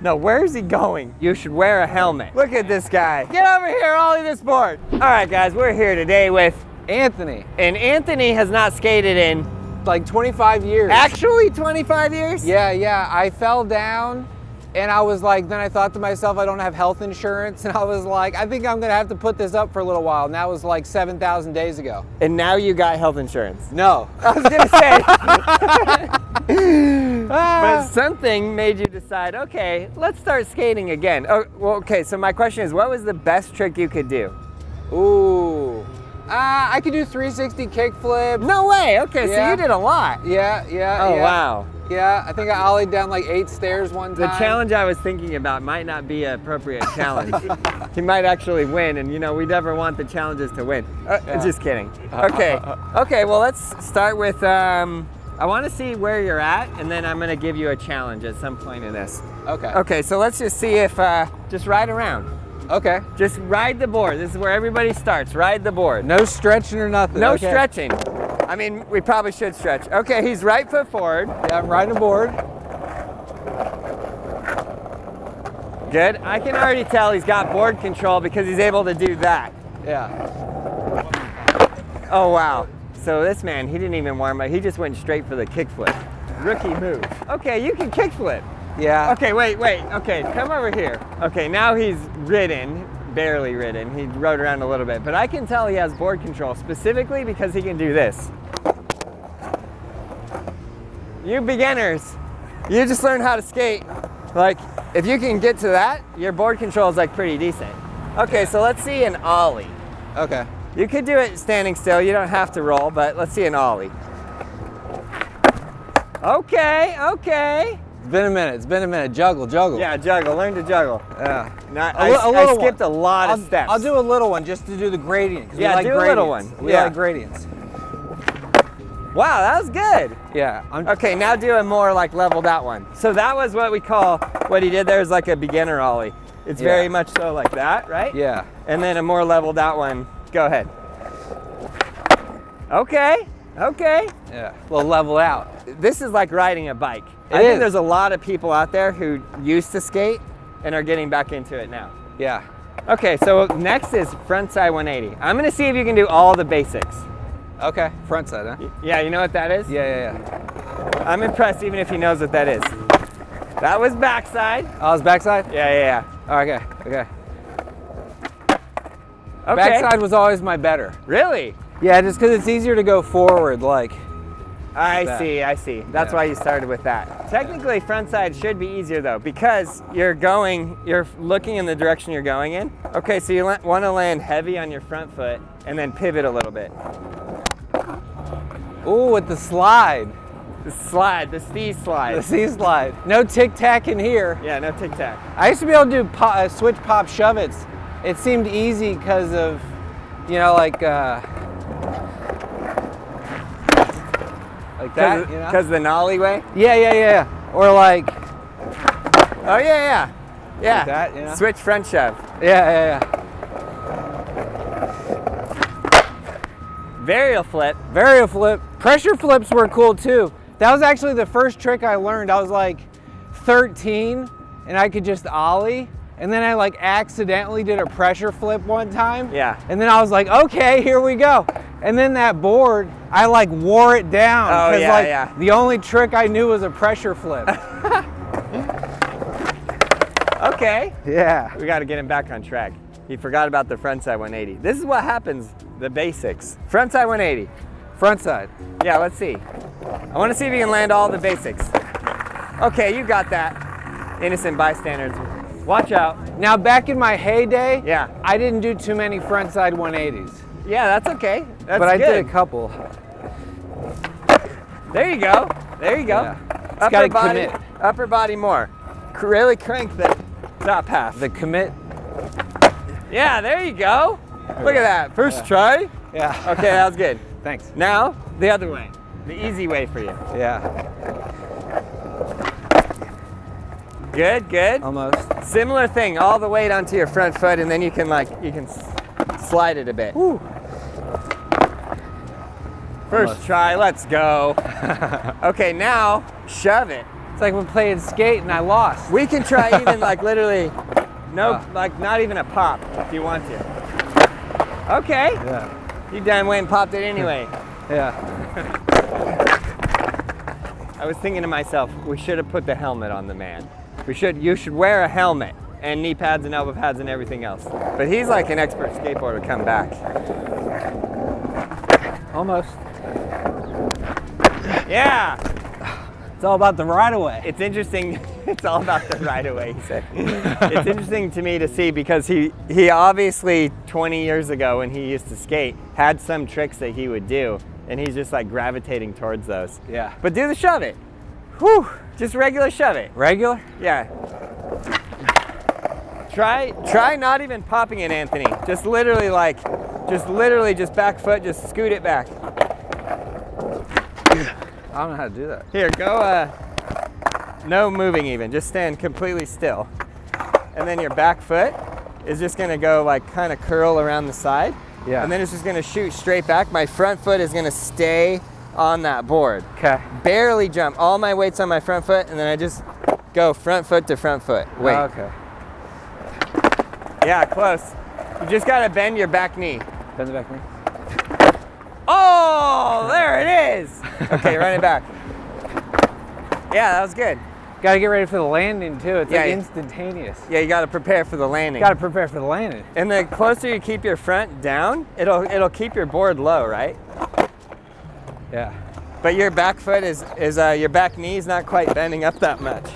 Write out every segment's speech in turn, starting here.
No, where is he going? You should wear a helmet. Look at this guy. Get over here, Ollie this board. All right, guys, we're here today with Anthony. And Anthony has not skated in like 25 years. Actually 25 years? Yeah. I fell down and I was like, then I thought to myself, I don't have health insurance. And I was like, I think I'm gonna have to put this up for a little while. And that was like 7,000 days ago. And now you got health insurance? No. I was gonna say. But something made you decide, okay, let's start skating again. Oh, well, okay, so my question is, what was the best trick you could do? Ooh. I could do 360 kickflip. No way, okay, so you did a lot. Yeah. Oh, wow. Yeah, I think I ollied down like 8 stairs one time. The challenge I was thinking about might not be an appropriate challenge. He might actually win, and you know, we never want the challenges to win. Just kidding. Okay, well let's start with, I want to see where you're at, and then I'm gonna give you a challenge at some point in this. Okay, so let's just see if, just ride around. Okay. Just ride the board. This is where everybody starts, ride the board. No stretching or nothing. No stretching. I mean, we probably should stretch. Okay, he's right foot forward. Yeah, I'm riding the board. Good. I can already tell he's got board control because he's able to do that. Yeah. Oh, wow. So this man, he didn't even warm up. He just went straight for the kickflip. Rookie move. Okay, you can kickflip. Yeah. Okay, wait. Okay, come over here. Okay, now he's ridden. Barely ridden. He rode around a little bit, but I can tell he has board control specifically because he can do this. You beginners, you just learned how to skate. Like, if you can get to that, your board control is like pretty decent. Okay, so let's see an Ollie. Okay. You could do it standing still. You don't have to roll, but let's see an Ollie. Okay. It's been a minute. Juggle. Yeah, juggle. Learn to juggle. Yeah. Now, I skipped a lot of steps. I'll do a little one just to do the gradient. Yeah, we like do gradients. a little one. We like gradients. Wow, that was good. Yeah. Okay, now do a more like leveled out one. So that was what we call, what he did there is like a beginner Ollie. It's very much so like that, right? Yeah. And then a more leveled out one. Go ahead. Okay. Yeah, a little level out. This is like riding a bike. I It think is. there's a lot of people out there who used to skate and are getting back into it now. Yeah. Okay, so next is frontside 180. I'm gonna see if you can do all the basics. Okay, front side, huh? Yeah, you know what that is? Yeah. I'm impressed even if he knows what that is. That was backside. Oh, it's backside? Yeah. Oh, okay. Backside was always my better. Really? Yeah, just because it's easier to go forward, like. I see. That's why you started with that. Technically, frontside should be easier though, because you're looking in the direction you're going in. Okay, so you want to land heavy on your front foot and then pivot a little bit. Ooh, with the slide. The C slide. The C slide. No tic-tac in here. Yeah, no tic-tac. I used to be able to do switch, pop, shove it. It seemed easy because of, like that, Because the nollie way? Yeah. Or like. Oh, yeah. Like that, Switch front shove. Yeah. Varial flip. Pressure flips were cool too. That was actually the first trick I learned. I was like 13 and I could just ollie. And then I like accidentally did a pressure flip one time. Yeah. And then I was like, okay, here we go. And then that board, I like wore it down. Oh, yeah. The only trick I knew was a pressure flip. Okay. Yeah. We got to get him back on track. He forgot about the frontside 180. This is what happens, the basics. Frontside 180. Front side. Yeah, let's see. I want to see if you can land all the basics. Okay, you got that. Innocent bystanders. Watch out. Now back in my heyday, I didn't do too many frontside 180s. Yeah, that's okay. That's but I good. did a couple. There you go. Yeah. It's got to commit. Upper body more. Really crank the top half. The commit. Yeah, there you go. Look at that. First try. Yeah. Okay, that was good. Thanks. Now, the other way. The easy way for you. Yeah. Good. Almost. Similar thing, all the weight onto your front foot, and then you can slide it a bit. Woo. First try, let's go. Okay, now shove it. It's like when playing skate and I lost. We can try even like literally, like not even a pop if you want to. Okay. Yeah. You done went and popped it anyway. Yeah. I was thinking to myself, we should have put the helmet on the man. You should wear a helmet and knee pads and elbow pads and everything else. But he's like an expert skateboarder come back. Almost. Yeah. It's all about the right of way. It's interesting. It's all about the right of way, he said. It's interesting to me to see because he obviously 20 years ago when he used to skate had some tricks that he would do and he's just like gravitating towards those. Yeah. But do the shove it. Whew. Just regular shove it. Regular? Yeah. Try not even popping it, Anthony. Just literally just back foot, just scoot it back. I don't know how to do that. Here, go, no moving even, just stand completely still. And then your back foot is just gonna go like kind of curl around the side. Yeah. And then it's just gonna shoot straight back. My front foot is gonna stay on that board. Okay. Barely jump, all my weight's on my front foot, and then I just go front foot to front foot. Wait. Oh, okay. Yeah, close. You just gotta bend your back knee. Bend the back knee. Oh, there it is. Okay, run it back. Yeah, that was good. Got to get ready for the landing too. It's like Yeah. instantaneous. Yeah, you gotta prepare for the landing. Got to prepare for the landing. And the closer you keep your front down, it'll keep your board low, right? Yeah. But your back foot is your back knee is not quite bending up that much.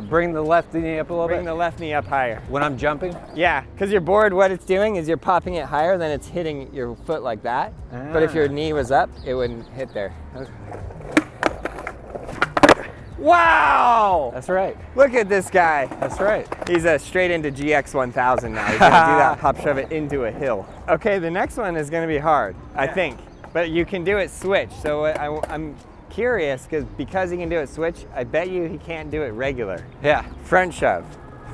Bring the left knee up a little Bring bit. the left knee up higher. When I'm jumping? Yeah, because your board, what it's doing is you're popping it higher, then it's hitting your foot like that. But if your knee was up, it wouldn't hit there. Okay. Wow! That's right. Look at this guy. That's right. He's straight into GX 1000 now. He's gonna do that, pop shove it into a hill. Okay, the next one is gonna be hard, I think. But you can do it switch. So I'm curious, because he can do it switch, I bet you he can't do it regular. Yeah. Front shove.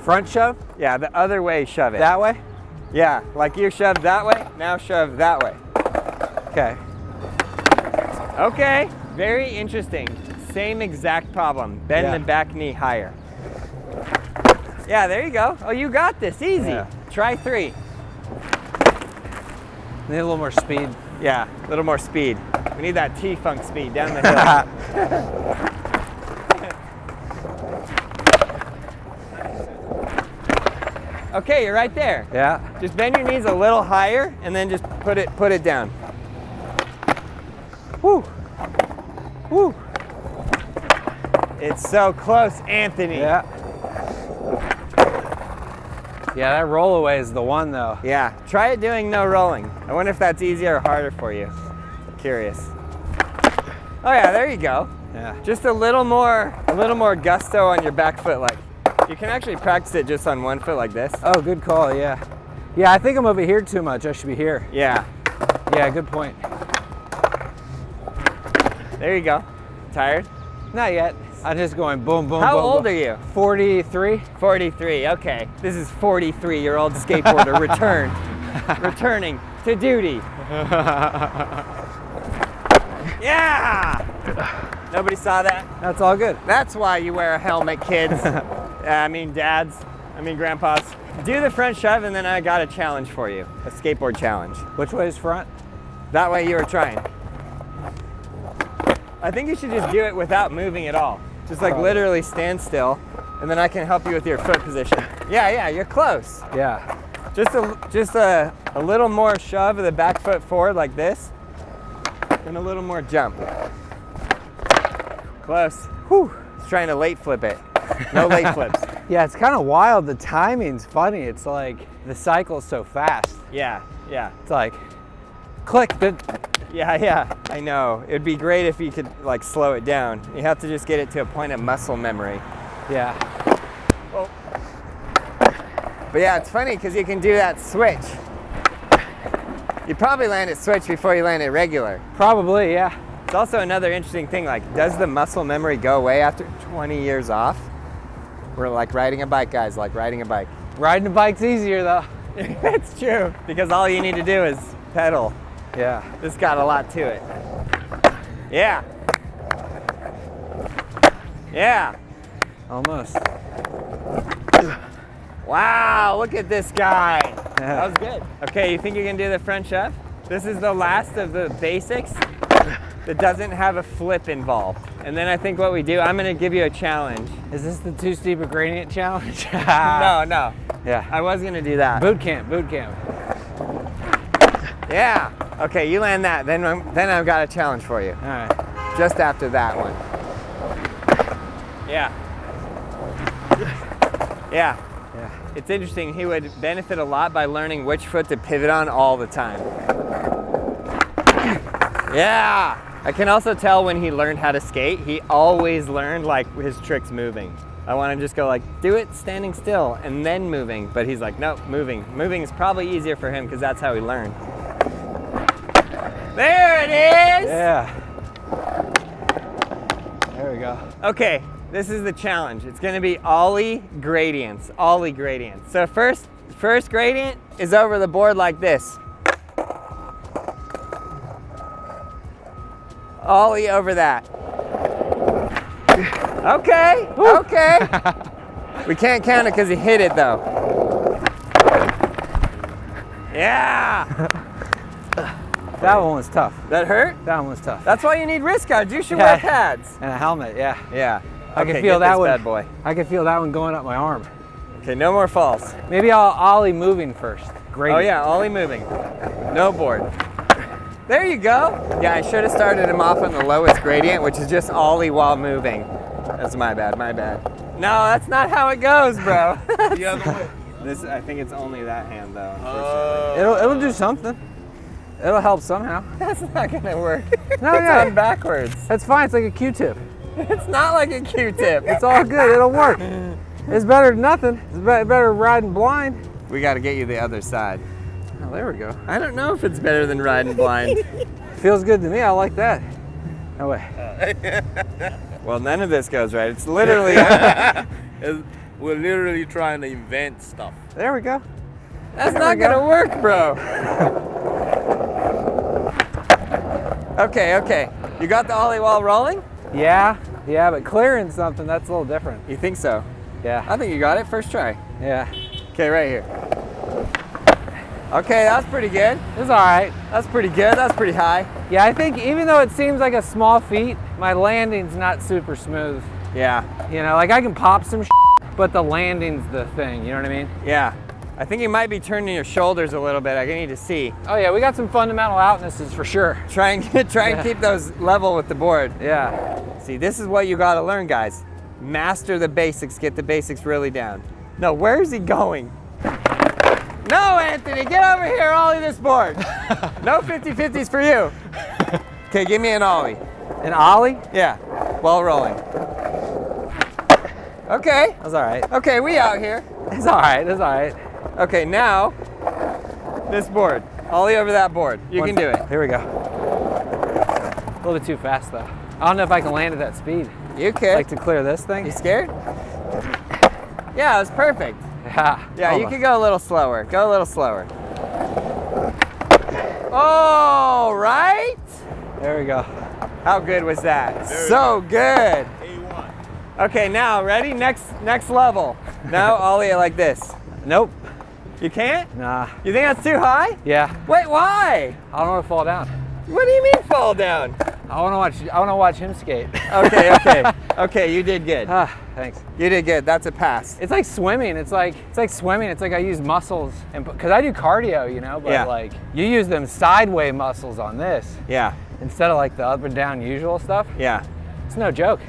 Front shove? Yeah, the other way shove it. That way? Yeah, like you shoved that way, now shove that way. Okay. Okay, very interesting. Same exact problem. Bend the back knee higher. Yeah, there you go. Oh, you got this, easy. Yeah. Try 3. Need a little more speed. Yeah, a little more speed. We need that T-funk speed down the hill. Okay, you're right there. Yeah. Just bend your knees a little higher and then just put it down. Woo. Woo. It's so close, Anthony. Yeah. Yeah, that rollaway is the one though. Yeah, try it doing no rolling. I wonder if that's easier or harder for you. Curious. Oh yeah, there you go. Yeah. Just a little more gusto on your back foot. Like you can actually practice it just on one foot like this. Oh, good call, yeah. Yeah, I think I'm over here too much. I should be here. Yeah. Yeah, good point. There you go. Tired? Not yet. I'm just going boom, boom, How boom. old boom. are you? 43. 43, okay. This is 43-year-old skateboarder returning to duty. Yeah! Nobody saw that? That's all good. That's why you wear a helmet, kids. Dads, grandpas. Do the front shove and then I got a challenge for you. A skateboard challenge. Which way is front? That way you were trying. I think you should just do it without moving at all. Just like literally stand still, and then I can help you with your foot position. Yeah, you're close. Yeah. Just a little more shove of the back foot forward like this, and a little more jump. Close. Whew. It's trying to late flip it. No late flips. Yeah, it's kind of wild. The timing's funny. It's like the cycle's so fast. Yeah. It's like click. Yeah, I know. It'd be great if you could like slow it down. You have to just get it to a point of muscle memory. Yeah. Oh. But yeah, it's funny because you can do that switch. You probably land it switch before you land it regular. Probably, yeah. It's also another interesting thing, like does the muscle memory go away after 20 years off? We're like riding a bike, guys, like riding a bike. Riding a bike's easier though. It's true, because all you need to do is pedal. Yeah. This got a lot to it. Yeah. Yeah. Almost. Wow, look at this guy. That was good. Okay, you think you can do the front shove? This is the last of the basics that doesn't have a flip involved. And then I think what we do, I'm gonna give you a challenge. Is this the too steep a gradient challenge? No. Yeah. I was gonna do that. Boot camp, boot camp. Yeah. Okay, you land that. Then I've got a challenge for you. All right. Just after that one. Yeah. Yeah. Yeah. It's interesting, he would benefit a lot by learning which foot to pivot on all the time. Yeah! I can also tell when he learned how to skate, he always learned like his tricks moving. I want to just go like, do it standing still and then moving. But he's like, nope, moving. Moving is probably easier for him because that's how he learned. There it is! Yeah. There we go. Okay, this is the challenge. It's gonna be Ollie gradients. Ollie gradients. So first gradient is over the board like this. Ollie over that. Okay, okay. We can't count it because he hit it though. Yeah! That one was tough. That hurt? That one was tough. That's why you need wrist guards. You should Yeah. wear pads. And a helmet, yeah. Yeah. I can Okay, feel get that this one. bad boy. I can feel that one going up my arm. Okay, no more falls. Maybe I'll Ollie moving first. Great. Oh yeah, Ollie moving. No board. There you go. Yeah, I should have started him off on the lowest gradient, which is just Ollie while moving. That's my bad, my bad. No, that's not how it goes, bro. The other way. This, I think it's only that hand though, unfortunately. It'll do something. It'll help somehow. That's not gonna work. No, It's yeah. on backwards. That's fine. It's like a Q-tip. It's not like a Q-tip. It's all good. It'll work. It's better than nothing. It's better than riding blind. We gotta get you the other side. Oh, there we go. I don't know if it's better than riding blind. Feels good to me. I like that. No way. Well, none of this goes right. It's literally, We're literally trying to invent stuff. There we go. that's There not we go. gonna work, bro. Okay. You got the Ollie while rolling? Yeah, but clearing something, that's a little different. You think so? Yeah, I think you got it. First try. yeah. Okay, right here. Okay, that's pretty good. It's all right. That's pretty good. That's pretty high. Yeah, I think even though it seems like a small feat, my landing's not super smooth. Yeah, You know, like I can pop some but the landing's the thing, you know what I mean? yeah. I think you might be turning your shoulders a little bit. I need to see. Oh yeah, we got some fundamental outnesses for sure. Try and keep those level with the board. Yeah. See, this is what you got to learn, guys. Master the basics. Get the basics really down. No, where is he going? No, Anthony, get over here, Ollie this board. No 50-50s for you. Okay, give me an Ollie. An Ollie? Yeah, while rolling. Okay, That's all right. okay, we out here. It's all right, it's all right. Okay, now, this board. Ollie over that board. You can do it. Here we go. A little bit too fast though. I don't know if I can land at that speed. You could. Like to clear this thing? You scared? Yeah, it's perfect. Yeah. Yeah, you Almost. could go a little slower. Go a little slower. Oh, right? There we go. How good was that? Very So good. A1. Okay, now ready? Next level. Now Ollie it like this. Nope. You can't? Nah. You think that's too high? Yeah. Wait, why? I don't want to fall down. What do you mean fall down? I want to watch him skate. Okay, you did good. Thanks. You did good. That's a pass. It's like swimming. It's like swimming. It's like I use muscles, and because I do cardio, you know, but Yeah. like you use them sideway muscles on this Yeah, instead of like the up and down usual stuff. yeah. It's no joke.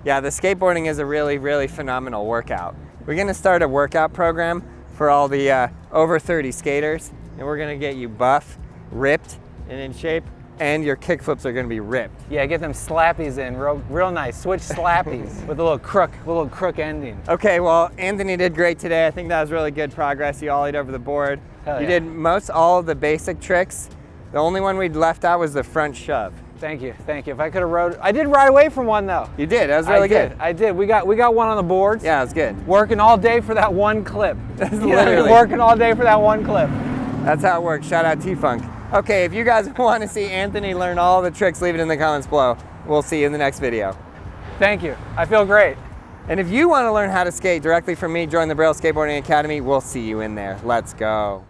Yeah, the skateboarding is a really, really phenomenal workout. We're gonna start a workout program for all the over 30 skaters, and we're gonna get you buff, ripped, and in shape, and your kickflips are gonna be ripped. Yeah, get them slappies in real nice. Switch slappies with a little crook ending. Okay, well, Anthony did great today. I think that was really good progress. You ollied over the board. Hell You yeah. did all of the basic tricks. The only one we'd left out was the front shove. Thank you. If I could have rode, I did ride away from one though. You did, that was really good. I did. We got one on the boards. Yeah, it was good. Working all day for that one clip. Literally. Working all day for that one clip. That's how it works. Shout out T-Funk. Okay, if you guys want to see Anthony learn all the tricks, leave it in the comments below. We'll see you in the next video. Thank you. I feel great. And if you want to learn how to skate directly from me, join the Braille Skateboarding Academy. We'll see you in there. Let's go.